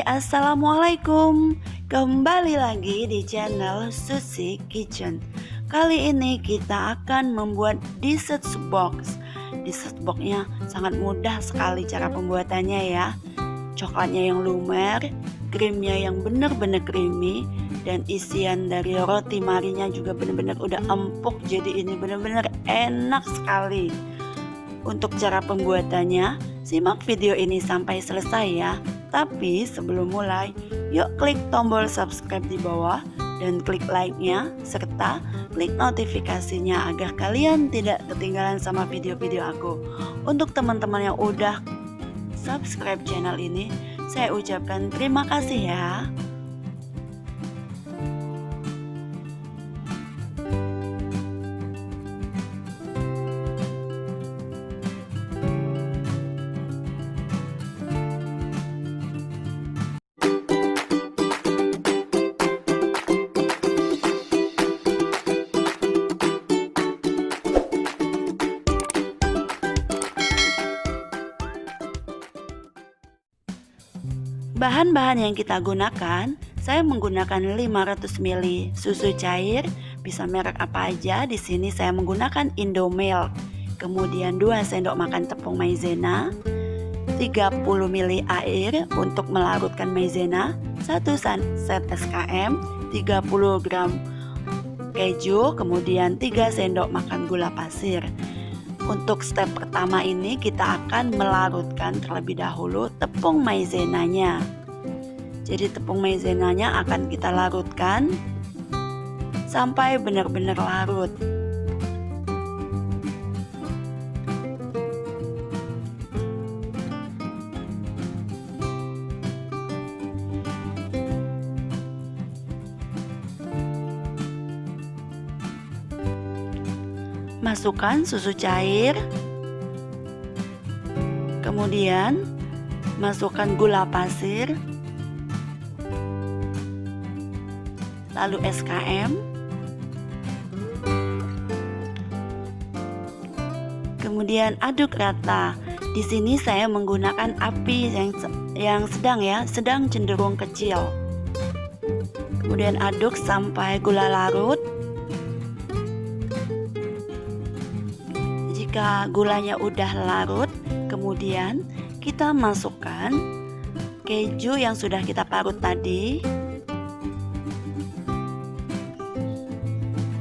Assalamualaikum. Kembali lagi di channel Susi Kitchen. Kali ini kita akan membuat dessert box. Dessert boxnya sangat mudah sekali cara pembuatannya ya. Coklatnya yang lumer, krimnya yang benar-benar creamy, dan isian dari roti marinya juga benar-benar udah empuk. Jadi ini benar-benar enak sekali. Untuk cara pembuatannya, simak video ini sampai selesai ya. Tapi sebelum mulai, yuk klik tombol subscribe di bawah dan klik like-nya serta klik notifikasinya agar kalian tidak ketinggalan sama video-video aku. Untuk teman-teman yang udah subscribe channel ini, saya ucapkan terima kasih ya. Bahan-bahan yang kita gunakan, saya menggunakan 500 ml susu cair, bisa merek apa aja. Di sini saya menggunakan Indomilk. Kemudian 2 sendok makan tepung maizena, 30 ml air untuk melarutkan maizena, 1 set SKM, 30 gram keju, kemudian 3 sendok makan gula pasir. Untuk step pertama ini kita akan melarutkan terlebih dahulu tepung maizenanya. Jadi tepung maizenanya akan kita larutkan sampai benar-benar larut. Masukkan susu cair, kemudian masukkan gula pasir, lalu SKM, kemudian aduk rata. Di sini saya menggunakan api yang sedang ya, sedang cenderung kecil. Kemudian aduk sampai gula larut. Jika gulanya udah larut, kemudian kita masukkan keju yang sudah kita parut tadi.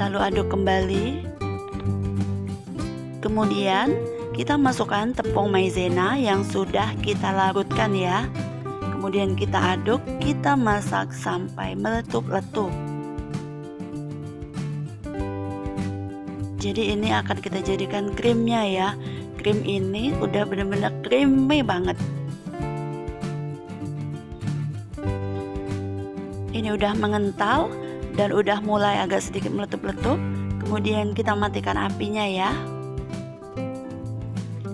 Lalu aduk kembali. Kemudian kita masukkan tepung maizena yang sudah kita larutkan ya. Kemudian kita aduk, kita masak sampai meletup-letup. Jadi ini akan kita jadikan krimnya ya. Krim ini udah benar-benar creamy banget. Ini udah mengental dan udah mulai agak sedikit meletup-letup. Kemudian kita matikan apinya ya.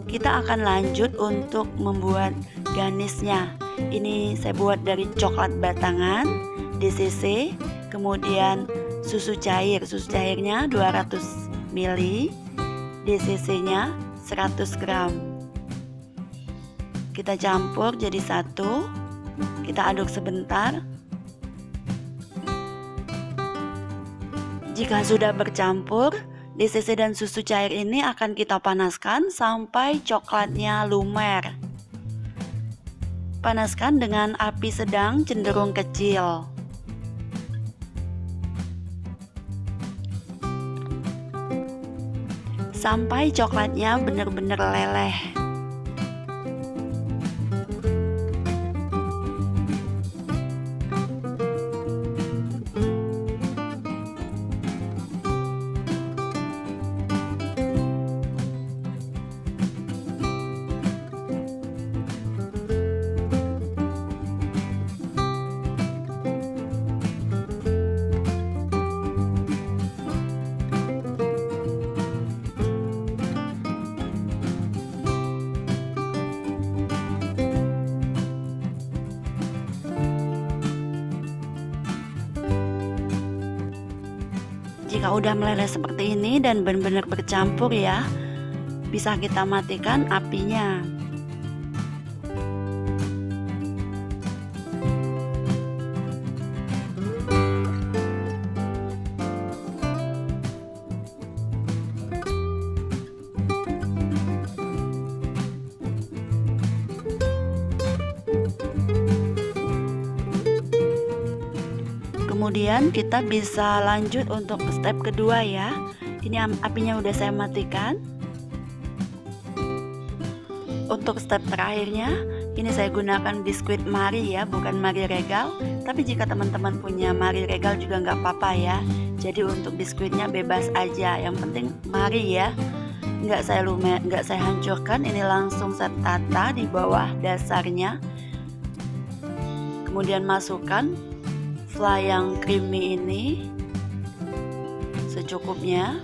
Kita akan lanjut untuk membuat garnisnya. Ini saya buat dari coklat batangan DCC, kemudian susu cair. Susu cairnya 200 ml, DCC nya 100 gram. Kita campur jadi satu, kita aduk sebentar. Jika sudah bercampur, DCC dan susu cair ini akan kita panaskan sampai coklatnya lumer. Panaskan dengan api sedang cenderung kecil. Sampai coklatnya benar-benar leleh. Jika udah meleleh seperti ini dan benar-benar bercampur ya, bisa kita matikan apinya. Kemudian kita bisa lanjut untuk step kedua ya. Ini apinya udah saya matikan. Untuk step terakhirnya, ini saya gunakan biskuit Marie ya, bukan Marie Regal. Tapi jika teman-teman punya Marie Regal juga nggak apa-apa ya. Jadi untuk biskuitnya bebas aja, yang penting Marie ya. Nggak saya hancurkan, ini langsung saya tata di bawah dasarnya. Kemudian masukkan flan yang creamy ini secukupnya.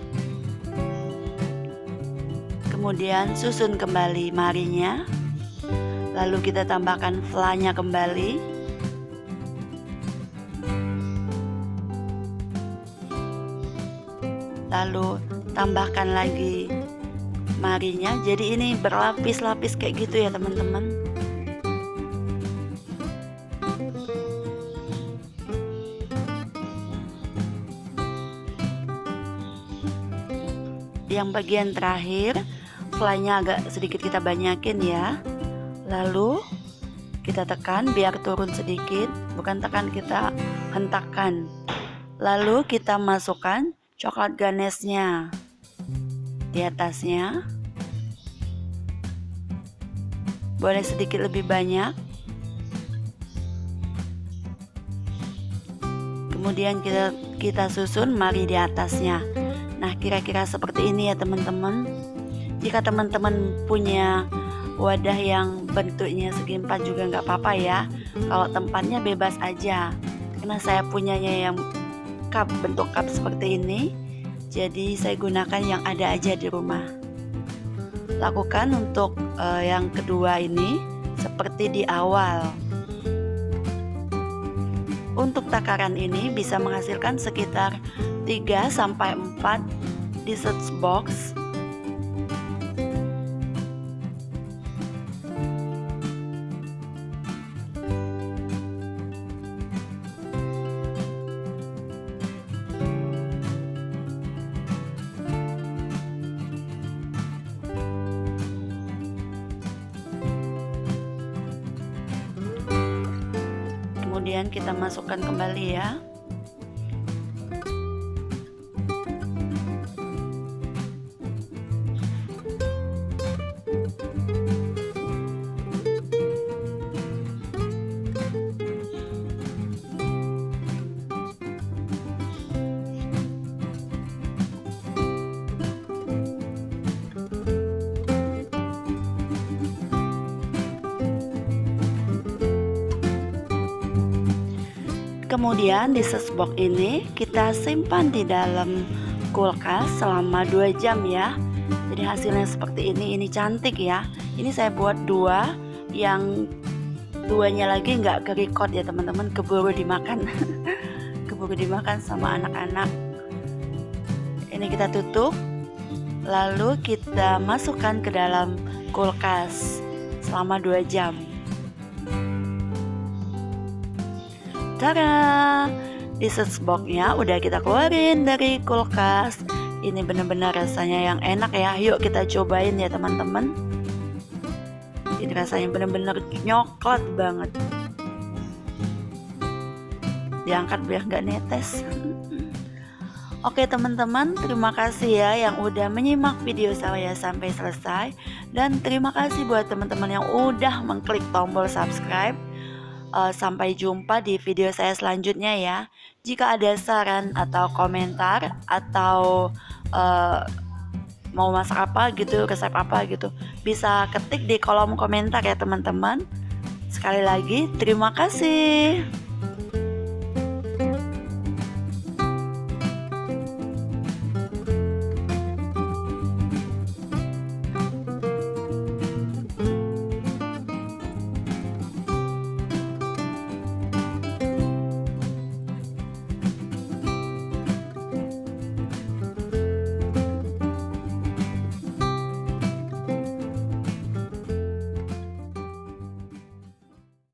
Kemudian susun kembali marinya. Lalu kita tambahkan flannya kembali. Lalu tambahkan lagi marinya. Jadi ini berlapis-lapis kayak gitu ya teman-teman. Yang bagian terakhir, flannya agak sedikit kita banyakin ya. Lalu kita tekan biar turun sedikit, bukan tekan, kita hentakkan. Lalu kita masukkan coklat ganache-nya di atasnya. Boleh sedikit lebih banyak. Kemudian kita susun Marie di atasnya. Nah, kira-kira seperti ini ya teman-teman. Jika teman-teman punya wadah yang bentuknya segi empat juga nggak apa-apa ya. Kalau tempatnya bebas aja. Karena saya punyanya yang bentuk cup seperti ini. Jadi saya gunakan yang ada aja di rumah. Lakukan untuk yang kedua ini seperti di awal. Untuk takaran ini bisa menghasilkan sekitar 3-4 dessert box. Kemudian kita masukkan kembali ya. Kemudian dessert box ini kita simpan di dalam kulkas selama 2 jam ya. Jadi hasilnya seperti ini cantik ya. Ini saya buat 2, yang 2-nya lagi nggak ke-record ya teman-teman, keburu dimakan. Keburu dimakan sama anak-anak. Ini kita tutup, lalu kita masukkan ke dalam kulkas selama 2 jam. Tada! Dessert box-nya udah kita keluarin dari kulkas. Ini benar-benar rasanya yang enak ya. Yuk kita cobain ya teman-teman. Ini rasanya benar-benar nyoklat banget. Diangkat biar nggak netes. Oke teman-teman, terima kasih ya yang udah menyimak video saya sampai selesai. Dan terima kasih buat teman-teman yang udah mengklik tombol subscribe. Sampai jumpa di video saya selanjutnya ya. Jika ada saran atau komentar atau mau masak apa gitu, resep apa gitu, bisa ketik di kolom komentar ya teman-teman. Sekali lagi terima kasih.